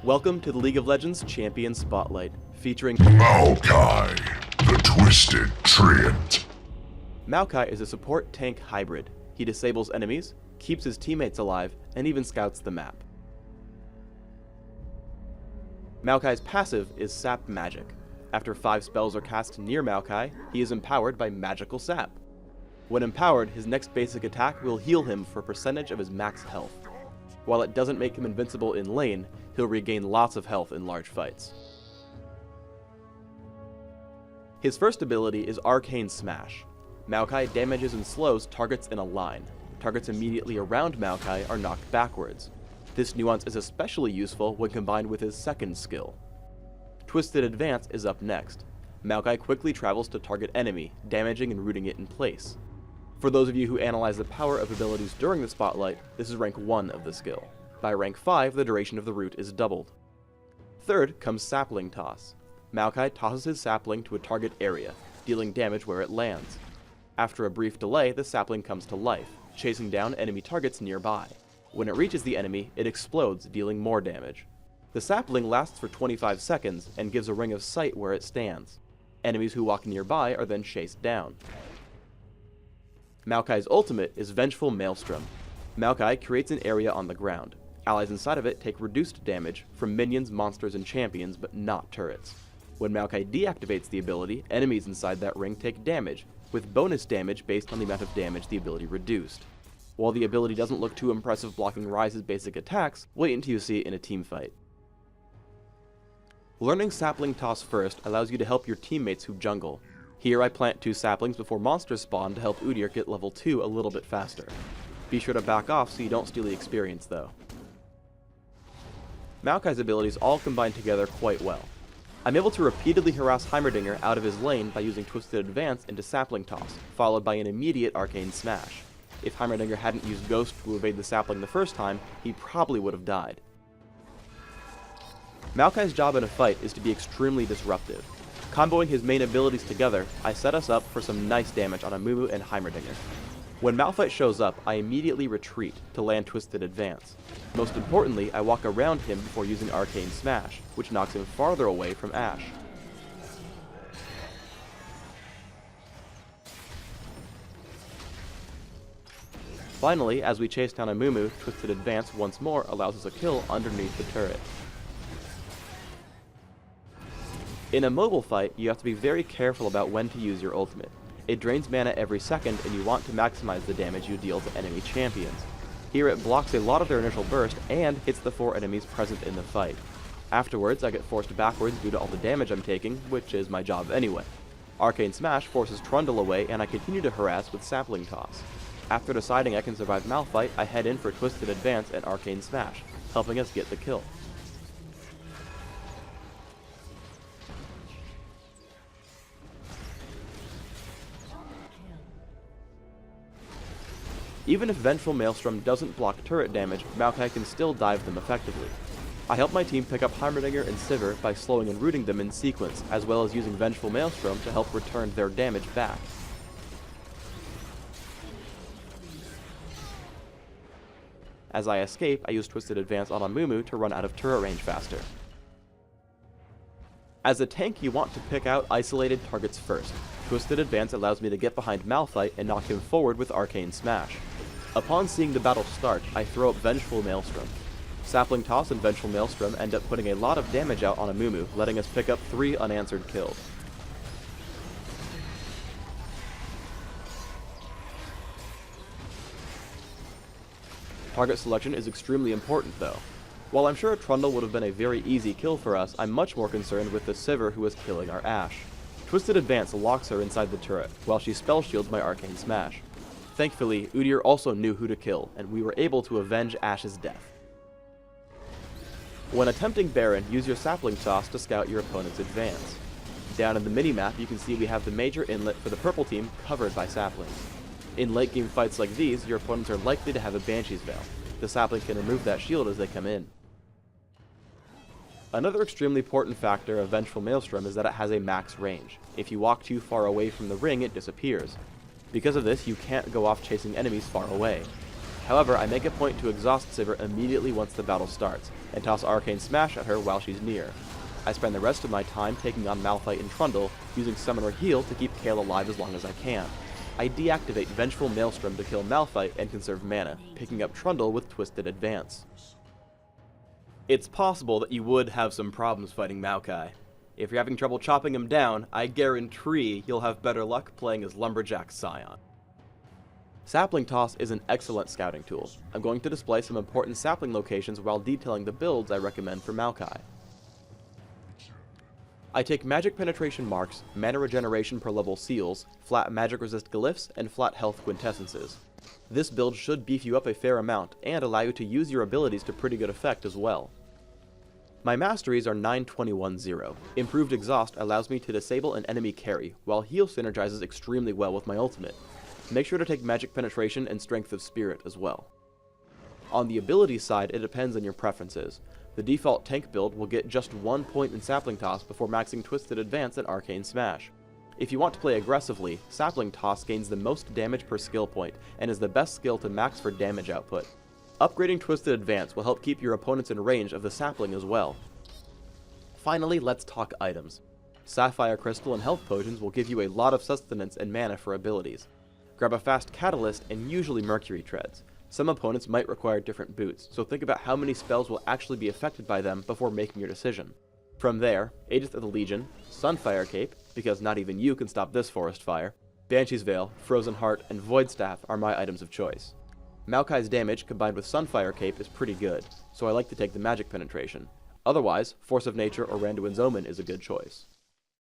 Welcome to the League of Legends Champion Spotlight, featuring Maokai, the Twisted Treant. Maokai is a support tank hybrid. He disables enemies, keeps his teammates alive, and even scouts the map. Maokai's passive is Sap Magic. After 5 spells are cast near Maokai, he is empowered by Magical Sap. When empowered, his next basic attack will heal him for a percentage of his max health. While it doesn't make him invincible in lane, he'll regain lots of health in large fights. His first ability is Arcane Smash. Maokai damages and slows targets in a line. Targets immediately around Maokai are knocked backwards. This nuance is especially useful when combined with his second skill. Twisted Advance is up next. Maokai quickly travels to target enemy, damaging and rooting it in place. For those of you who analyze the power of abilities during the spotlight, this is rank 1 of the skill. By rank 5, the duration of the root is doubled. Third comes Sapling Toss. Maokai tosses his sapling to a target area, dealing damage where it lands. After a brief delay, the sapling comes to life, chasing down enemy targets nearby. When it reaches the enemy, it explodes, dealing more damage. The sapling lasts for 25 seconds and gives a ring of sight where it stands. Enemies who walk nearby are then chased down. Maokai's ultimate is Vengeful Maelstrom. Maokai creates an area on the ground. Allies inside of it take reduced damage from minions, monsters, and champions, but not turrets. When Maokai deactivates the ability, enemies inside that ring take damage, with bonus damage based on the amount of damage the ability reduced. While the ability doesn't look too impressive blocking Ryze's basic attacks, wait until you see it in a teamfight. Learning Sapling Toss first allows you to help your teammates who jungle. Here I plant 2 saplings before monsters spawn to help Udyr get level 2 a little bit faster. Be sure to back off so you don't steal the experience though. Maokai's abilities all combine together quite well. I'm able to repeatedly harass Heimerdinger out of his lane by using Twisted Advance into Sapling Toss, followed by an immediate Arcane Smash. If Heimerdinger hadn't used Ghost to evade the sapling the first time, he probably would have died. Maokai's job in a fight is to be extremely disruptive. Comboing his main abilities together, I set us up for some nice damage on Amumu and Heimerdinger. When Malphite shows up, I immediately retreat to land Twisted Advance. Most importantly, I walk around him before using Arcane Smash, which knocks him farther away from Ashe. Finally, as we chase down Amumu, Twisted Advance once more allows us a kill underneath the turret. In a mobile fight, you have to be very careful about when to use your ultimate. It drains mana every second and you want to maximize the damage you deal to enemy champions. Here it blocks a lot of their initial burst and hits the 4 enemies present in the fight. Afterwards, I get forced backwards due to all the damage I'm taking, which is my job anyway. Arcane Smash forces Trundle away and I continue to harass with Sapling Toss. After deciding I can survive Malphite, I head in for Twisted Advance and Arcane Smash, helping us get the kill. Even if Vengeful Maelstrom doesn't block turret damage, Maokai can still dive them effectively. I help my team pick up Heimerdinger and Sivir by slowing and rooting them in sequence, as well as using Vengeful Maelstrom to help return their damage back. As I escape, I use Twisted Advance on Amumu to run out of turret range faster. As a tank, you want to pick out isolated targets first. Twisted Advance allows me to get behind Malphite and knock him forward with Arcane Smash. Upon seeing the battle start, I throw up Vengeful Maelstrom. Sapling Toss and Vengeful Maelstrom end up putting a lot of damage out on Amumu, letting us pick up 3 unanswered kills. Target selection is extremely important though. While I'm sure Trundle would have been a very easy kill for us, I'm much more concerned with the Sivir who is killing our Ashe. Twisted Advance locks her inside the turret, while she spell shields my Arcane Smash. Thankfully, Udyr also knew who to kill, and we were able to avenge Ashe's death. When attempting Baron, use your Sapling Toss to scout your opponent's advance. Down in the minimap, you can see we have the major inlet for the purple team covered by saplings. In late game fights like these, your opponents are likely to have a Banshee's Veil. The sapling can remove that shield as they come in. Another extremely important factor of Vengeful Maelstrom is that it has a max range. If you walk too far away from the ring, it disappears. Because of this, you can't go off chasing enemies far away. However, I make a point to exhaust Sivir immediately once the battle starts, and toss Arcane Smash at her while she's near. I spend the rest of my time taking on Malphite and Trundle, using Summon or Heal to keep Kayle alive as long as I can. I deactivate Vengeful Maelstrom to kill Malphite and conserve mana, picking up Trundle with Twisted Advance. It's possible that you would have some problems fighting Maokai. If you're having trouble chopping him down, I guarantee you'll have better luck playing as Lumberjack Scion. Sapling Toss is an excellent scouting tool. I'm going to display some important sapling locations while detailing the builds I recommend for Maokai. I take magic penetration marks, mana regeneration per level seals, flat magic resist glyphs, and flat health quintessences. This build should beef you up a fair amount, and allow you to use your abilities to pretty good effect as well. My masteries are 9-21-0. Improved Exhaust allows me to disable an enemy carry, while Heal synergizes extremely well with my ultimate. Make sure to take Magic Penetration and Strength of Spirit as well. On the ability side, it depends on your preferences. The default tank build will get just 1 point in Sapling Toss before maxing Twisted Advance and Arcane Smash. If you want to play aggressively, Sapling Toss gains the most damage per skill point, and is the best skill to max for damage output. Upgrading Twisted Advance will help keep your opponents in range of the sapling as well. Finally, let's talk items. Sapphire Crystal and Health Potions will give you a lot of sustenance and mana for abilities. Grab a fast Catalyst and usually Mercury Treads. Some opponents might require different boots, so think about how many spells will actually be affected by them before making your decision. From there, Aegis of the Legion, Sunfire Cape, because not even you can stop this forest fire, Banshee's Veil, Frozen Heart, and Void Staff are my items of choice. Maokai's damage combined with Sunfire Cape is pretty good, so I like to take the Magic Penetration. Otherwise, Force of Nature or Randuin's Omen is a good choice.